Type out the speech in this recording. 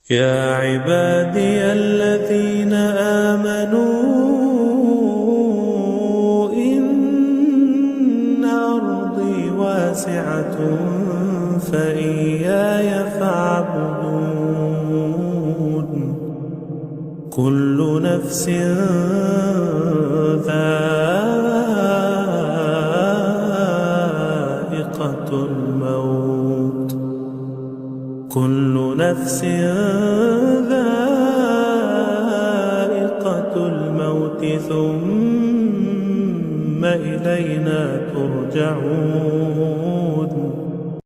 يا عبادي الذين آمنوا إن أرضي واسعة فإياي فاعبدون كل نفس ذائقة الموت كل نفس ذائقة الموت ثم إلينا ترجعون